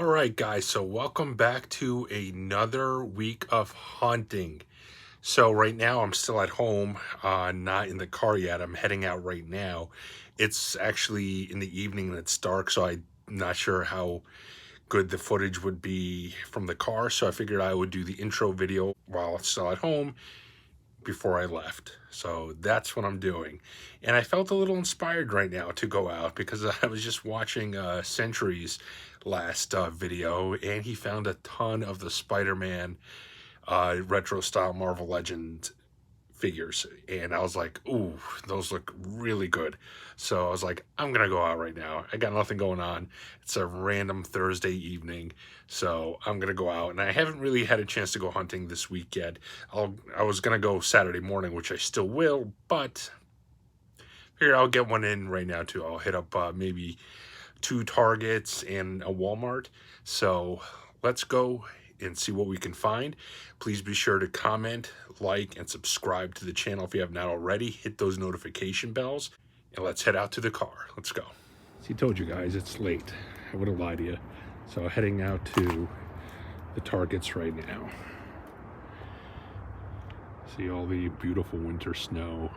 All right, guys, so welcome back to another week of hunting. So right now I'm still at home, not in the car yet. I'm heading out right now. It's actually in the evening and it's dark, so I'm not sure how good the footage would be from the car. So I figured I would do the intro video while it's still at home before I left. So that's what I'm doing. And I felt a little inspired right now to go out because I was just watching Century's last video, and he found a ton of the Spider-Man retro style Marvel Legends figures, and I was like, ooh, those look really good. So I was like, I'm gonna go out right now. I got nothing going on. It's a random Thursday evening, so I'm gonna go out. And I haven't really had a chance to go hunting this week yet. I was gonna go Saturday morning, which I still will, but here I'll get one in right now too. I'll hit up maybe 2 Targets and a Walmart. So let's go and see what we can find. Please be sure to comment, like, and subscribe to the channel if you have not already. Hit those notification bells, and let's head out to the car. Let's go. See, told you guys, it's late. I would have lied to you. So heading out to the Targets right now. See all the beautiful winter snow.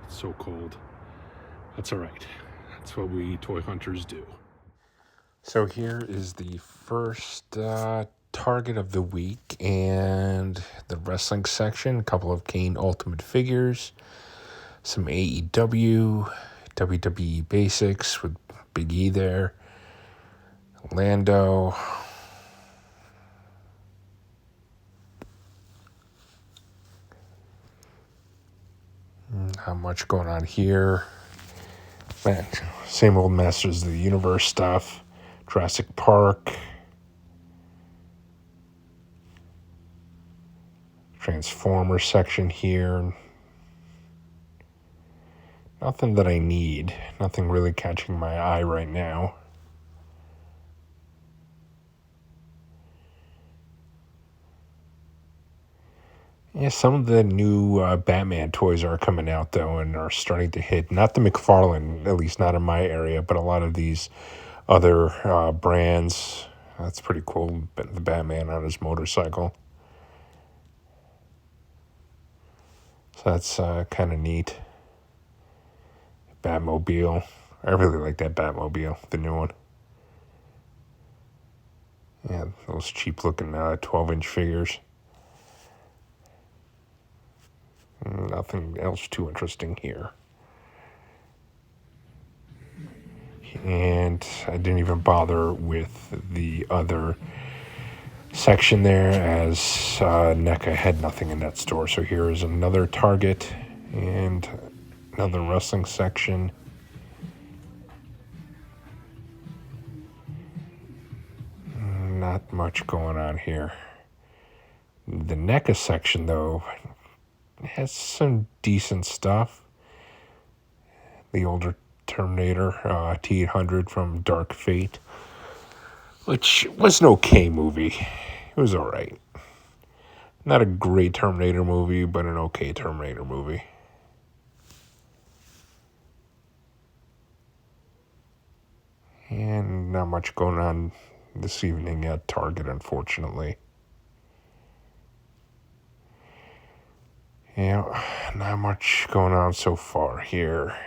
It's so cold. That's all right. That's what we toy hunters do. So here is the first target of the week, and the wrestling section. A couple of Kane Ultimate figures, some AEW, WWE basics with Big E there, Lando. Not much going on here. Man, same old Masters of the Universe stuff. Jurassic Park. Transformer section here. Nothing that I need. Nothing really catching my eye right now. Yeah, some of the new Batman toys are coming out, though, and are starting to hit. Not the McFarlane, at least not in my area, but a lot of these other brands. That's pretty cool, the Batman on his motorcycle. So that's kind of neat. Batmobile. I really like that Batmobile, the new one. Yeah, those cheap-looking 12-inch figures. Nothing else too interesting here. And I didn't even bother with the other section there, as NECA had nothing in that store. So here is another Target and another wrestling section. Not much going on here. The NECA section, though, has some decent stuff. The older Terminator T-800 from Dark Fate, which was an okay movie. It was all right. Not a great Terminator movie, but an okay Terminator movie. And not much going on this evening at Target, unfortunately. Yeah, not much going on so far here.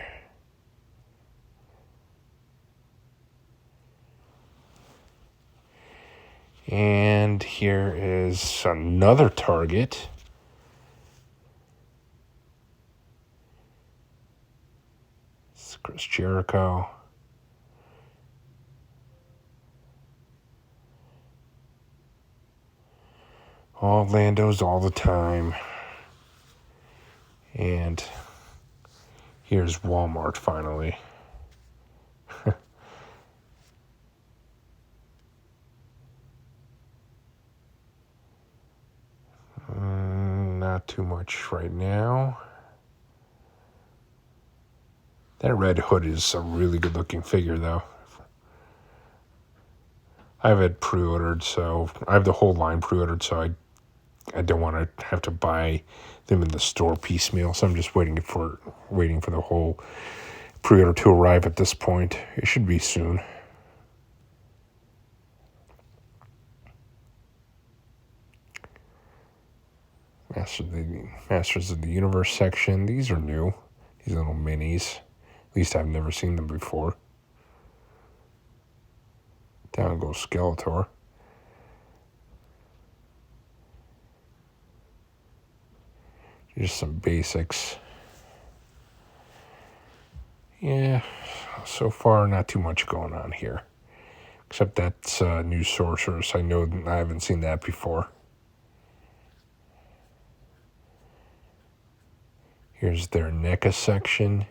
And here is another Target. It's Chris Jericho. All Landos all the time. And here's Walmart finally. Not too much right now. That Red Hood is a really good looking figure, though. I have it pre-ordered, so I have the whole line pre-ordered, so I don't want to have to buy them in the store piecemeal. So I'm just waiting for the whole pre-order to arrive at this point. It should be soon. Masters of the Universe section. These are new. These little minis. At least I've never seen them before. Down goes Skeletor. Just some basics. Yeah, so far not too much going on here. Except that's new Sorceress. I know I haven't seen that before. Here's their NECA section.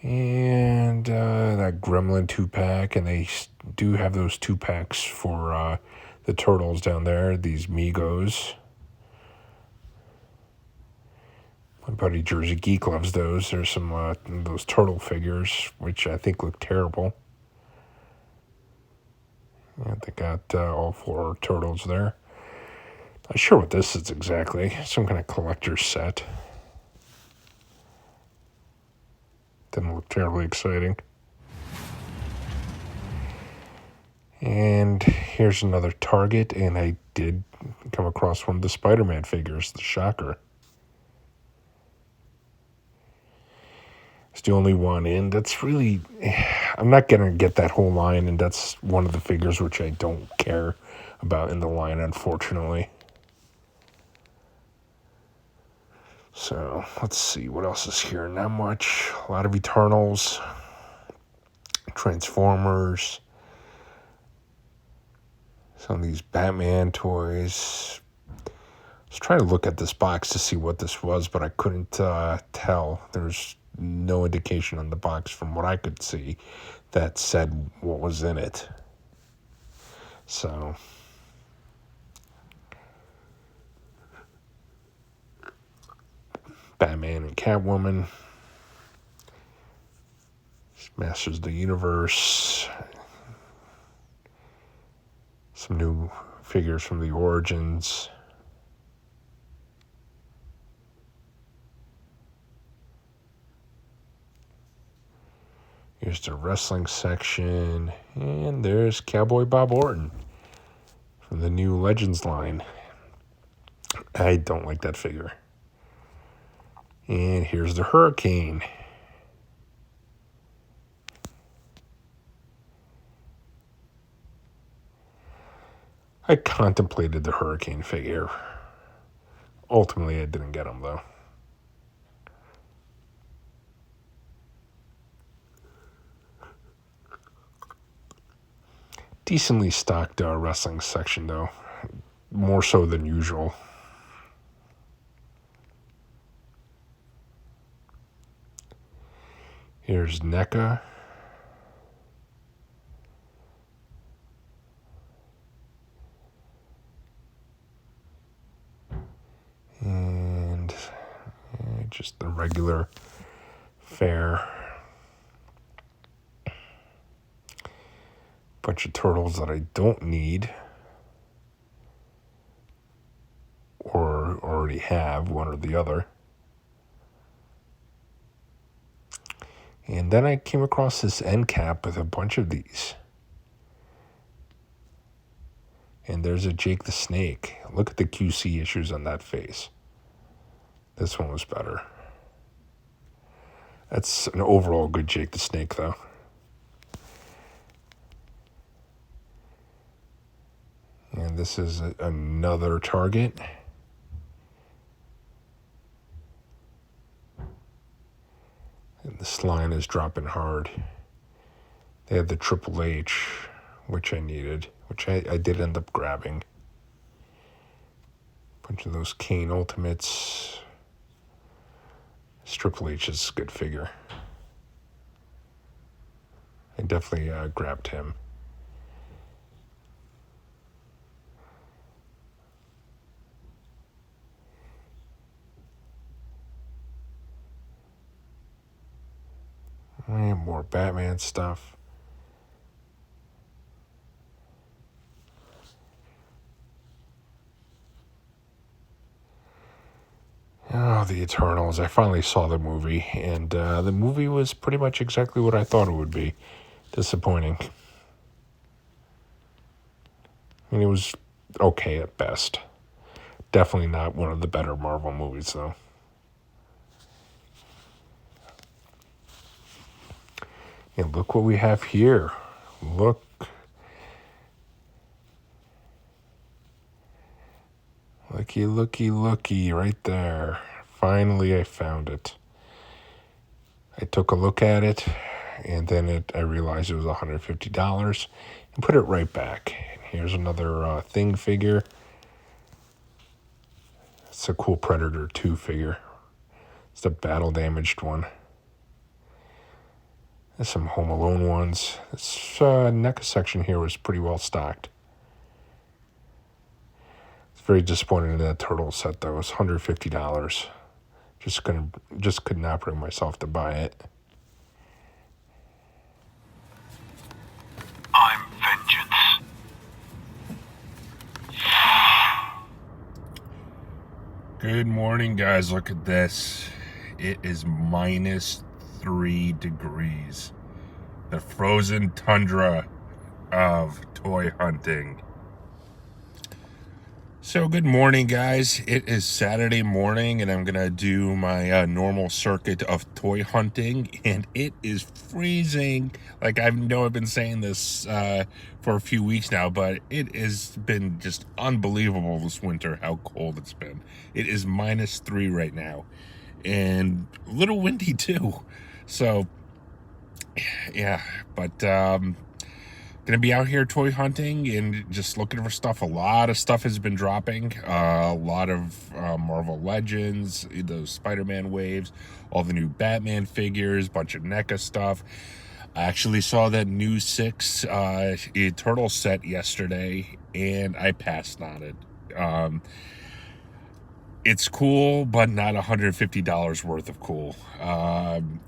And that Gremlin 2-pack. And they do have those 2-packs for the Turtles down there. These Migos. My buddy Jersey Geek loves those. There's some those turtle figures, which I think look terrible. Yeah, they got all 4 turtles there. Not sure what this is exactly. Some kind of collector's set. Didn't look terribly exciting. And here's another Target, and I did come across one of the Spider-Man figures, the Shocker. It's the only one, and that's really... I'm not going to get that whole line, and that's one of the figures which I don't care about in the line, unfortunately. So, let's see, what else is here? Not much. A lot of Eternals. Transformers. Some of these Batman toys. I was trying to look at this box to see what this was, but I couldn't tell. There's no indication on the box from what I could see that said what was in it. So, Batman and Catwoman. Masters of the Universe. Some new figures from the Origins. Here's the wrestling section. And there's Cowboy Bob Orton from the new Legends line. I don't like that figure. And here's the Hurricane. I contemplated the Hurricane figure. Ultimately, I didn't get him, though. Decently stocked wrestling section, though. More so than usual. Here's NECA. And just the regular fare. Bunch of turtles that I don't need. Or already have, one or the other. And then I came across this end cap with a bunch of these. And there's a Jake the Snake. Look at the QC issues on that face. This one was better. That's an overall good Jake the Snake, though. And this is another Target. And this line is dropping hard. They had the Triple H, which I needed, which I did end up grabbing. Bunch of those Kane Ultimates. This Triple H is a good figure. I definitely grabbed him. And more Batman stuff. Oh, the Eternals. I finally saw the movie, and the movie was pretty much exactly what I thought it would be. Disappointing. I mean, it was okay at best. Definitely not one of the better Marvel movies, though. And look what we have here. Look. Looky, right there. Finally, I found it. I took a look at it, and then I realized it was $150 and put it right back. And here's another Thing figure. It's a cool Predator 2 figure. It's the battle-damaged one. There's some Home Alone ones. This NECA section here was pretty well stocked. It's very disappointed in that turtle set, though. It's $150. Just could not bring myself to buy it. I'm vengeance. Good morning, guys. Look at this. It is -3 degrees. The frozen tundra of toy hunting. So good morning, guys. It is Saturday morning, and I'm gonna do my normal circuit of toy hunting, and it is freezing. Like, I know I've been saying this for a few weeks now, but it has been just unbelievable this winter how cold it's been. It is -3 right now, and a little windy too. So yeah, but gonna be out here toy hunting and just looking for stuff. A lot of stuff has been dropping. A lot of Marvel Legends, those Spider-Man waves, all the new Batman figures, bunch of NECA stuff. I actually saw that new 6 Turtle set yesterday, and I passed on it. It's cool, but not $150 worth of cool.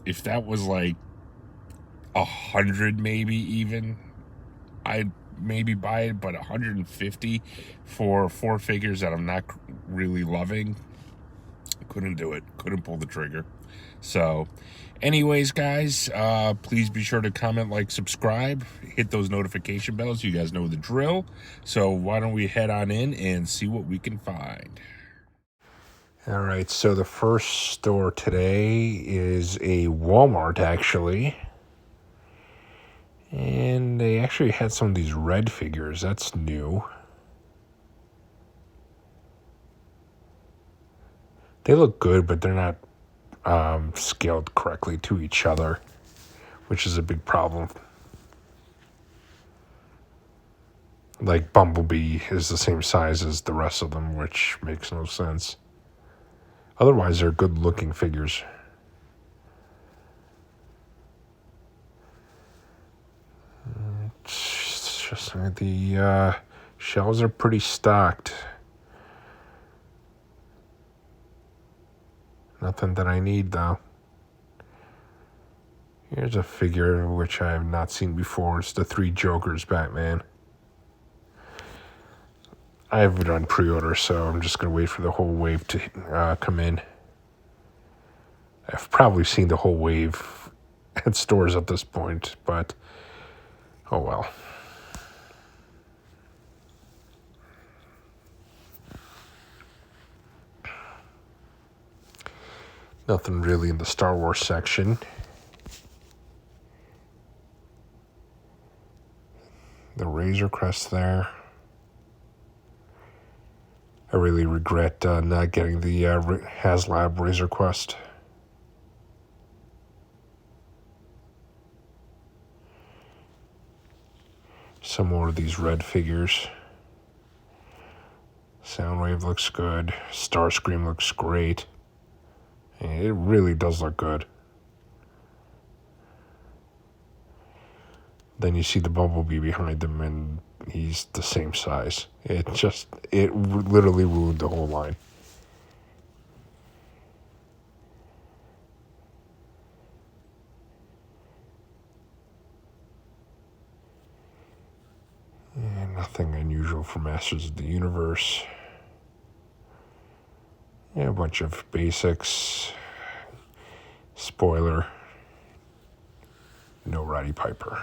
If that was like 100, maybe even, I'd maybe buy it, but 150 for 4 figures that I'm not really loving, couldn't do it. Couldn't pull the trigger. So anyways, guys, please be sure to comment, like, subscribe, hit those notification bells. You guys know the drill. So why don't we head on in and see what we can find. All right, so the first store today is a Walmart, actually. And they actually had some of these red figures. That's new. They look good, but they're not scaled correctly to each other, which is a big problem. Like, Bumblebee is the same size as the rest of them, which makes no sense. Otherwise, they're good-looking figures. It's just the shelves are pretty stocked. Nothing that I need, though. Here's a figure which I have not seen before. It's the 3 Jokers Batman. I have it on pre-order, so I'm just going to wait for the whole wave to come in. I've probably seen the whole wave at stores at this point, but oh well. Nothing really in the Star Wars section. The Razor Crest there. I really regret not getting the HasLab Razor Quest. Some more of these red figures. Soundwave looks good. Starscream looks great. And it really does look good. Then you see the Bumblebee behind him, and he's the same size. It literally ruined the whole line. And nothing unusual for Masters of the Universe. Yeah, a bunch of basics. Spoiler. No Roddy Piper.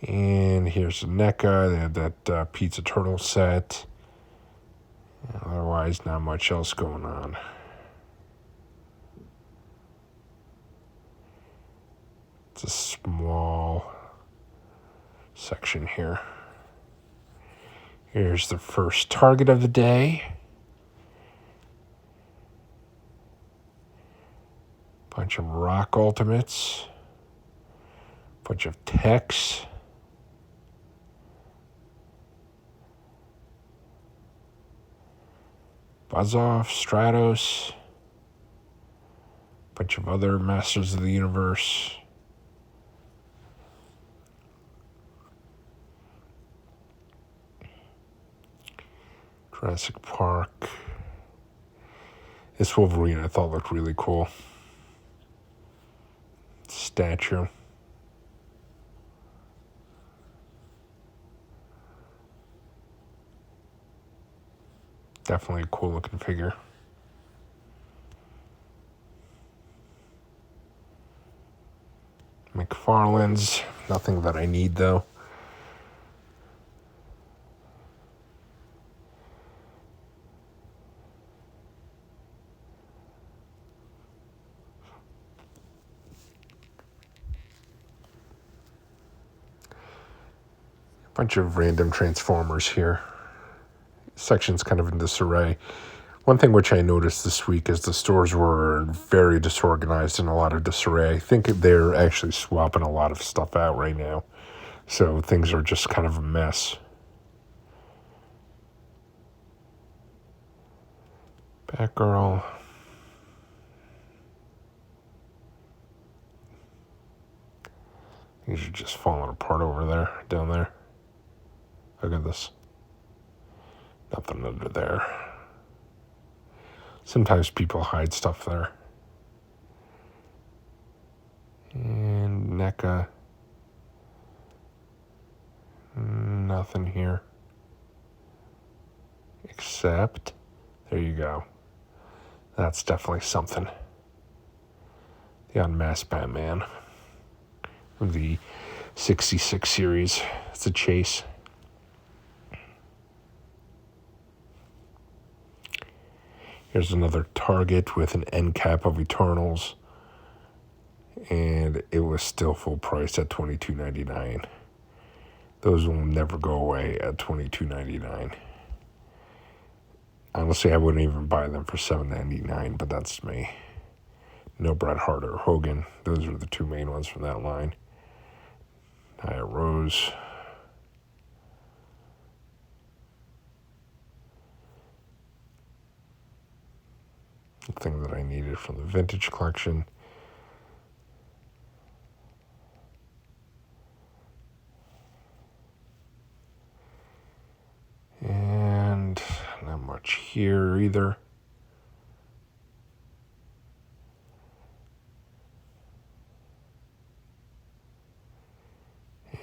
And here's the NECA. They had that Pizza Turtle set. Otherwise, not much else going on. It's a small section here. Here's the first Target of the day. Bunch of Rock Ultimates. Bunch of Techs. Buzz-Off, Stratos. Bunch of other Masters of the Universe. Jurassic Park. This Wolverine I thought looked really cool. Statue. Definitely a cool looking figure. McFarlane's. Nothing that I need though. Bunch of random Transformers here. Section's kind of in disarray. One thing which I noticed this week is the stores were very disorganized and a lot of disarray. I think they're actually swapping a lot of stuff out right now. So things are just kind of a mess. Batgirl. These are just falling apart over there, down there. Look at this. Nothing under there. Sometimes people hide stuff there. And NECA. Nothing here. Except, there you go. That's definitely something. The Unmasked Batman. From the 66 series. It's a chase. Here's another Target with an end cap of Eternals. And it was still full price at $22.99. Those will never go away at $22.99. Honestly, I wouldn't even buy them for $7.99, but that's me. No Bret Hart or Hogan. Those are the two main ones from that line. Nia Rose. The thing that I needed from the vintage collection. And not much here either.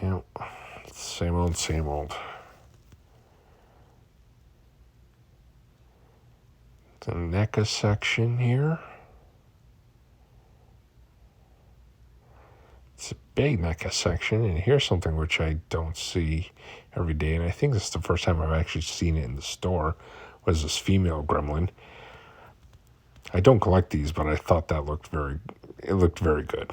Yep, same old, same old. The NECA section here. It's a big NECA section, and here's something which I don't see every day, and I think this is the first time I've actually seen it in the store, was this female gremlin. I don't collect these, but I thought that looked very good.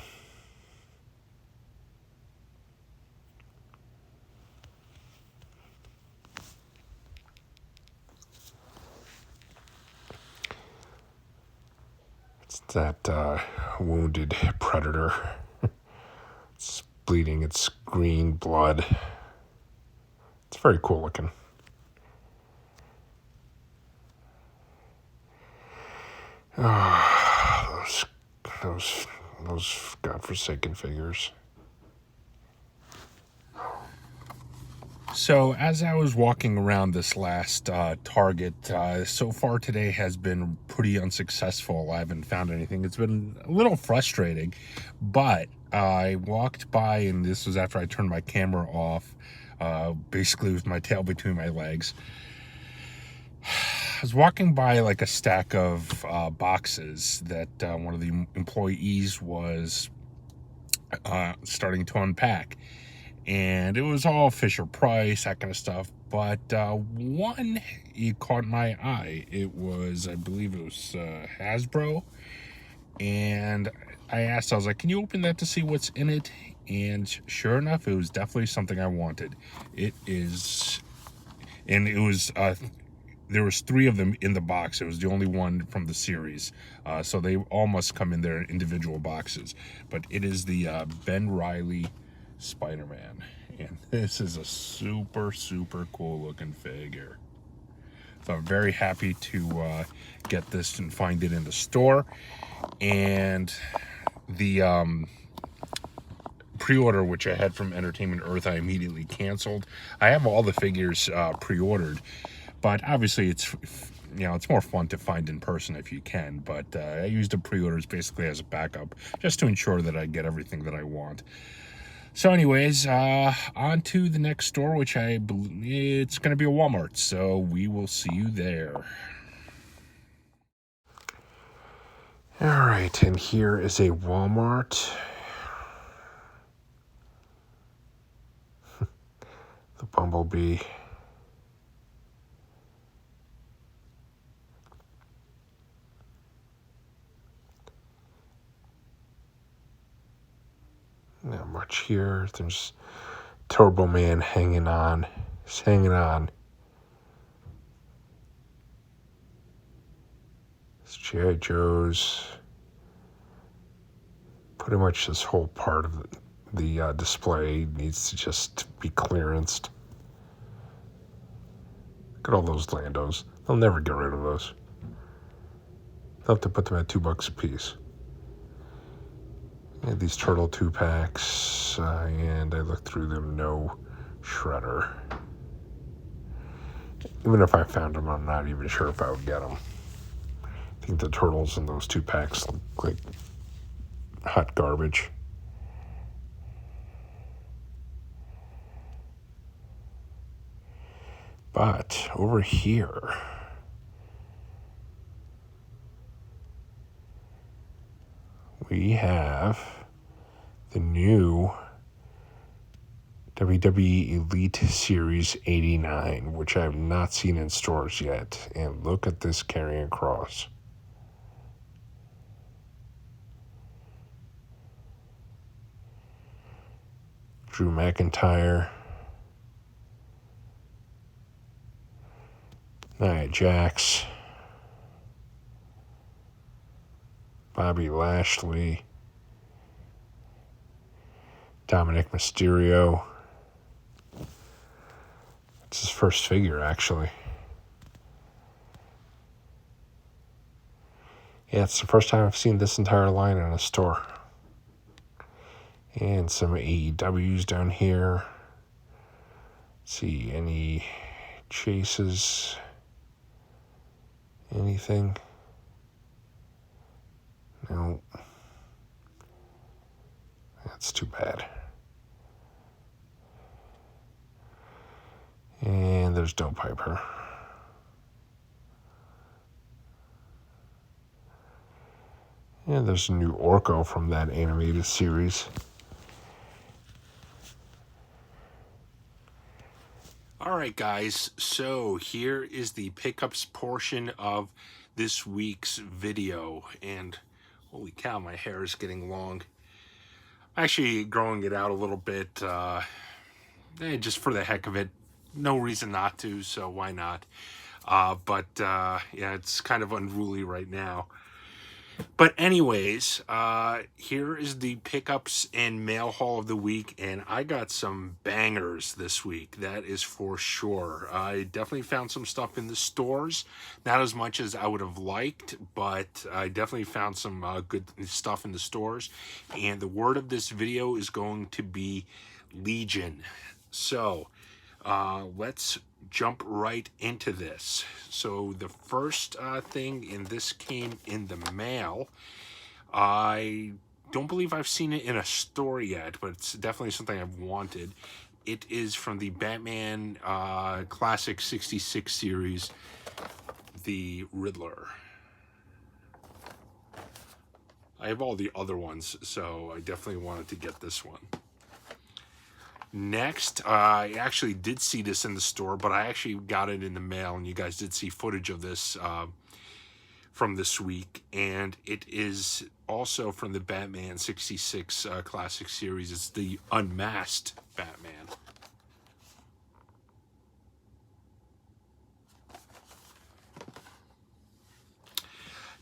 It's that wounded predator. It's bleeding, it's green blood. It's very cool looking. Those godforsaken figures. So as I was walking around this last Target, so far today has been pretty unsuccessful. I haven't found anything. It's been a little frustrating, but I walked by, and this was after I turned my camera off, basically with my tail between my legs. I was walking by like a stack of boxes that one of the employees was starting to unpack. and it was all Fisher Price, that kind of stuff. But one, it caught my eye. It was, I believe it was Hasbro, and I asked, I was like, can you open that to see what's in it? And sure enough, it was definitely something I wanted. It is, and it was, there was 3 of them in the box. It was the only one from the series. So they all must come in their individual boxes. But it is the Ben Reilly Spider-Man. And this is a super, super cool looking figure. So I'm very happy to get this and find it in the store. And the pre-order, which I had from Entertainment Earth, I immediately canceled. I have all the figures pre-ordered, but obviously it's, you know, it's more fun to find in person if you can. But I used the pre-orders basically as a backup, just to ensure that I get everything that I want. So anyways, on to the next store, which I believe it's going to be a Walmart. So we will see you there. All right, and here is a Walmart. The Bumblebee. Not much here. There's Turbo Man hanging on. He's hanging on. It's G.I. Joe's. Pretty much this whole part of the display needs to just be clearanced. Look at all those Landos. They'll never get rid of those. They'll have to put them at $2 a piece. I had these Turtle 2-packs, and I looked through them, no Shredder. Even if I found them, I'm not even sure if I would get them. I think the Turtles in those 2-packs look like hot garbage. But over here, we have the new WWE Elite Series 89, which I have not seen in stores yet. And look at this Karrion Kross. Drew McIntyre. Nia Jax. Bobby Lashley. Dominic Mysterio. It's his first figure, actually. Yeah, it's the first time I've seen this entire line in a store. And some AEWs down here. Let's see, any chases? Anything? No. That's too bad. And there's Doe Piper. And there's a new Orko from that animated series. All right, guys. So here is the pickups portion of this week's video. And holy cow, my hair is getting long. I'm actually growing it out a little bit, just for the heck of it. No reason not to, so why not? Yeah, it's kind of unruly right now. But anyways, here is the pickups and mail haul of the week, and I got some bangers this week, that is for sure. I definitely found some stuff in the stores, not as much as I would have liked, but I definitely found some good stuff in the stores, and the word of this video is going to be Legion. So, let's jump right into this. So the first thing in this came in the mail. I don't believe I've seen it in a store yet, but it's definitely something I've wanted. It is from the Batman Classic 66 series, the Riddler. I have all the other ones, so I definitely wanted to get this one. Next, I actually did see this in the store, but I actually got it in the mail, and you guys did see footage of this from this week. And it is also from the Batman 66 Classic Series. It's the Unmasked Batman.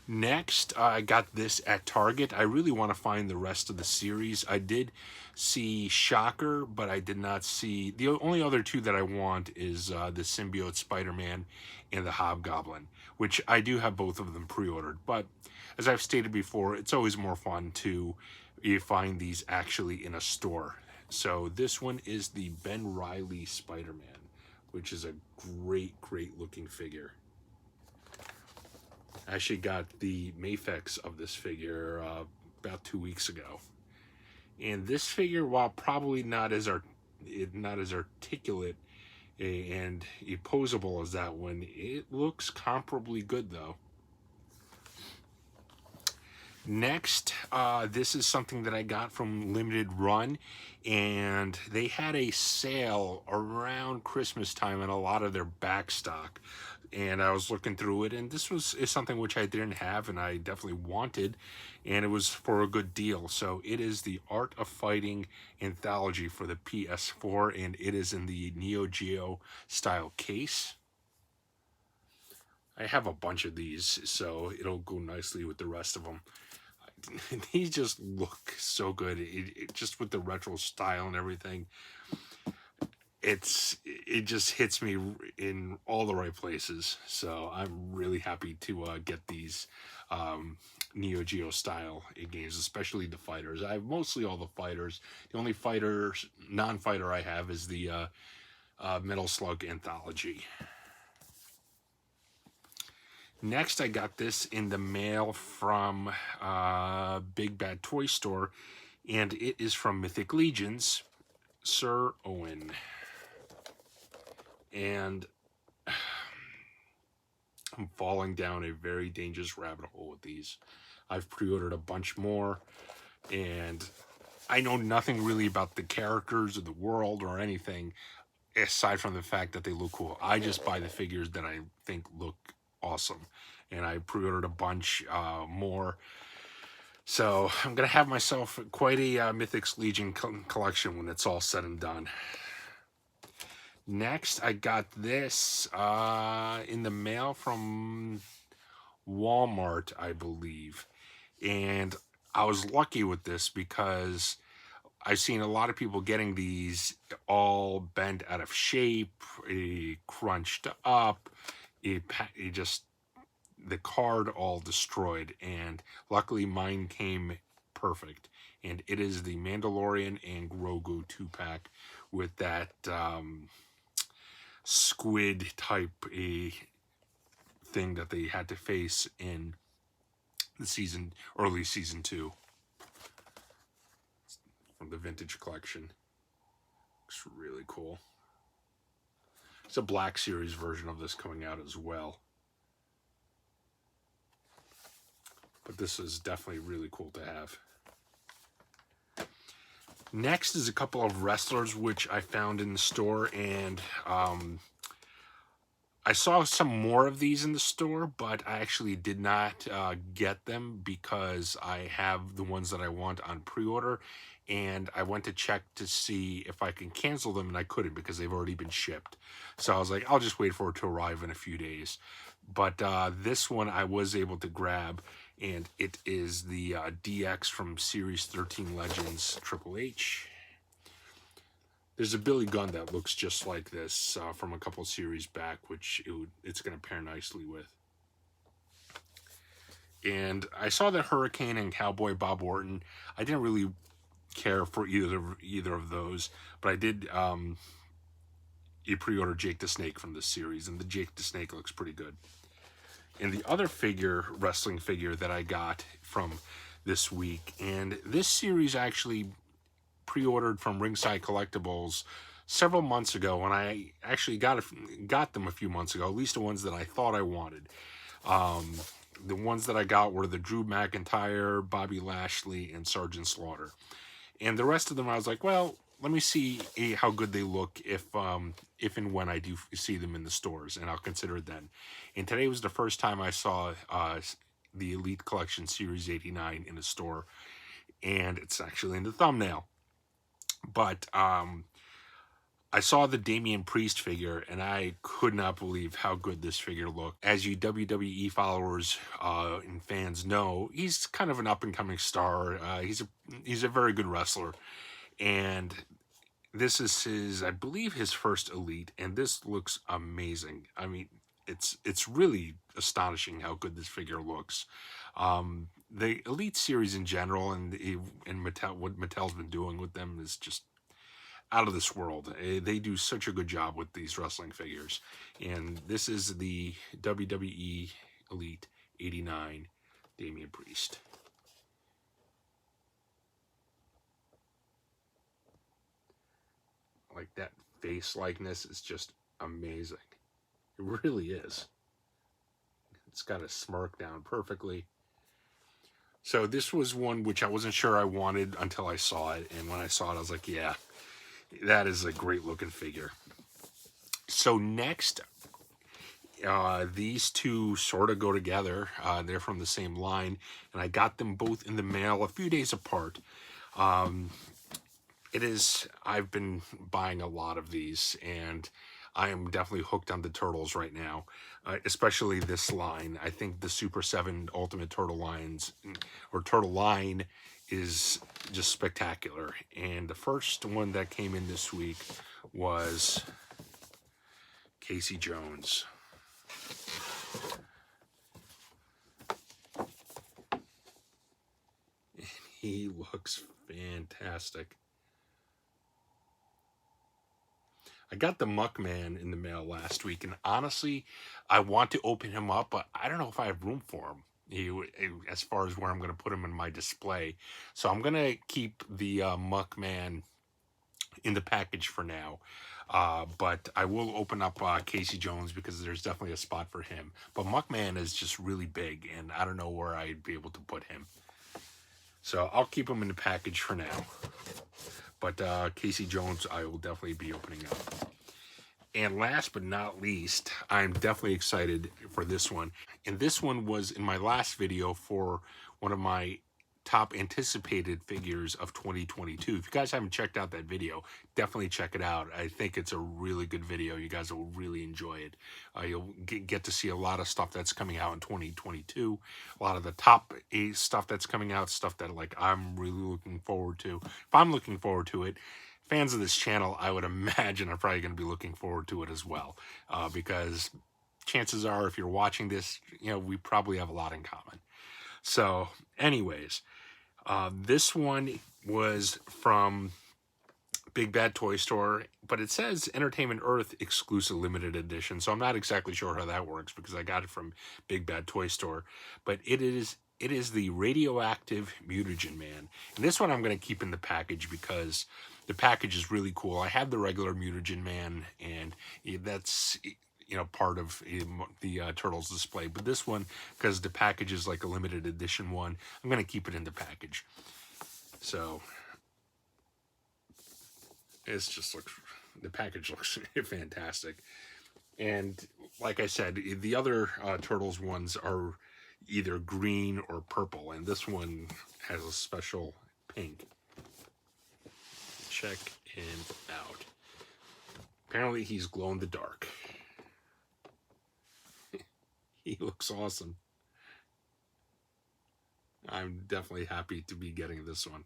Next, I got this at Target. I really want to find the rest of the series. I did see Shocker, but I did not see... The only other two that I want is the Symbiote Spider-Man and the Hobgoblin, which I do have both of them pre-ordered. But as I've stated before, it's always more fun to find these actually in a store. So this one is the Ben Reilly Spider-Man, which is a great, great looking figure. I actually got the Mafex of this figure about 2 weeks ago, and this figure, while probably not as articulate and posable as that one, it looks comparably good though. Next, this is something that I got from Limited Run, and they had a sale around Christmas time on a lot of their back stock. And I was looking through it, and this is something which I didn't have and I definitely wanted, and it was for a good deal. So it is the Art of Fighting anthology for the PS4, and it is in the Neo Geo style case. I have a bunch of these, so it'll go nicely with the rest of them. These just look so good, just with the retro style and everything. It just hits me in all the right places. So I'm really happy to get these Neo Geo style games, especially the fighters. I have mostly all the fighters. The only non-fighter I have is the Metal Slug anthology. Next, I got this in the mail from Big Bad Toy Store, and it is from Mythic Legions, Sir Owen. And I'm falling down a very dangerous rabbit hole with these. I've pre-ordered a bunch more, and I know nothing really about the characters or the world or anything, aside from the fact that they look cool. I just buy the figures that I think look awesome, and I pre-ordered a bunch more. So I'm going to have myself quite a Mythics Legion collection when it's all said and done. Next, I got this in the mail from Walmart, I believe. And I was lucky with this because I've seen a lot of people getting these all bent out of shape, crunched up, just the card all destroyed. And luckily mine came perfect. And it is the Mandalorian and Grogu 2-pack with that squid type thing that they had to face in the early season 2 from the vintage collection. Looks really cool. It's a Black Series version of this coming out as well, but this is definitely really cool to have. Next is a couple of wrestlers which I found in the store, and I saw some more of these in the store, but I actually did not get them because I have the ones that I want on pre-order, and I went to check to see if I can cancel them, and I couldn't because they've already been shipped. So I was like, I'll just wait for it to arrive in a few days. But this one I was able to grab, and it is the DX from Series 13 Legends Triple H. There's a Billy Gunn that looks just like this from a couple series back, which it's going to pair nicely with. And I saw that Hurricane and Cowboy Bob Orton. I didn't really care for either of those, but I did pre-order Jake the Snake from this series, and the Jake the Snake looks pretty good. And the other wrestling figure that I got from this week, and this series actually pre-ordered from Ringside Collectibles several months ago, and I actually got them a few months ago, at least the ones that I thought I wanted. The ones that I got were the Drew McIntyre, Bobby Lashley, and Sergeant Slaughter. And the rest of them I was like, well, let me see how good they look if and when I do see them in the stores, and I'll consider it then. And today was the first time I saw the Elite Collection Series 89 in a store, and it's actually in the thumbnail. But I saw the Damian Priest figure, and I could not believe how good this figure looked. As you WWE followers and fans know, he's kind of an up-and-coming star. He's a very good wrestler, and this is I believe, his first Elite, and this looks amazing. I mean, it's really astonishing how good this figure looks. The Elite series in general, and Mattel, what Mattel's been doing with them is just out of this world. They do such a good job with these wrestling figures. And this is the WWE Elite 89 Damian Priest. Like, that face likeness is just amazing. It really is. It's got a smirk down perfectly. So this was one which I wasn't sure I wanted until I saw it. And when I saw it, I was like, yeah, that is a great looking figure. So next, these two sort of go together. They're from the same line, and I got them both in the mail a few days apart. I've been buying a lot of these, and I am definitely hooked on the Turtles right now, especially this line. I think the Super 7 Ultimate Turtle lines, or Turtle line, is just spectacular. And the first one that came in this week was Casey Jones. And he looks fantastic. I got the Muckman in the mail last week, and honestly, I want to open him up, but I don't know if I have room for him. As far as where I'm going to put him in my display. So I'm going to keep the Muckman in the package for now. But I will open up Casey Jones because there's definitely a spot for him. But Muckman is just really big, and I don't know where I'd be able to put him. So I'll keep him in the package for now. But Casey Jones, I will definitely be opening up. And last but not least, I'm definitely excited for this one. And this one was in my last video for one of my top anticipated figures of 2022. If you guys haven't checked out that video, definitely check it out. I think it's a really good video. You guys will really enjoy it. You'll get to see a lot of stuff that's coming out in 2022. A lot of the top stuff that's coming out, stuff that like I'm really looking forward to. If I'm looking forward to it, fans of this channel, I would imagine, are probably going to be looking forward to it as well. Because chances are, if you're watching this, we probably have a lot in common. So, anyways, this one was from Big Bad Toy Store, but it says Entertainment Earth exclusive limited edition, so I'm not exactly sure how that works because I got it from Big Bad Toy Store. But it is the Radioactive Mutagen Man, and this one I'm going to keep in the package because the package is really cool. I have the regular Mutagen Man, and that's part of the Turtles display. But this one, because the package is like a limited edition one, I'm going to keep it in the package. So the package looks fantastic. And like I said, the other Turtles ones are either green or purple, and this one has a special pink. Check him out. Apparently he's glow in the dark. He looks awesome. I'm definitely happy to be getting this one.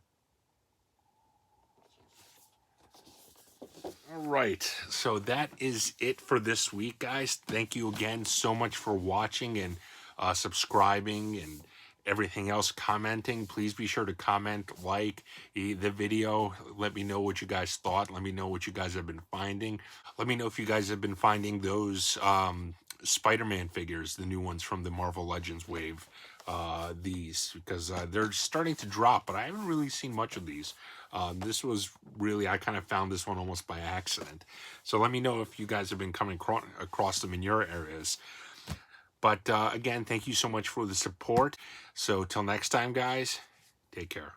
All right, so that is it for this week, guys. Thank you again so much for watching and subscribing and everything else, commenting. Please be sure to comment, like the video. Let me know what you guys thought. Let me know what you guys have been finding. Let me know if you guys have been finding those Spider-Man figures, the new ones from the Marvel Legends wave. These, because they're starting to drop, but I haven't really seen much of these. This was really, I kind of found this one almost by accident. So let me know if you guys have been coming across them in your areas. But again, thank you so much for the support. So till next time, guys, take care.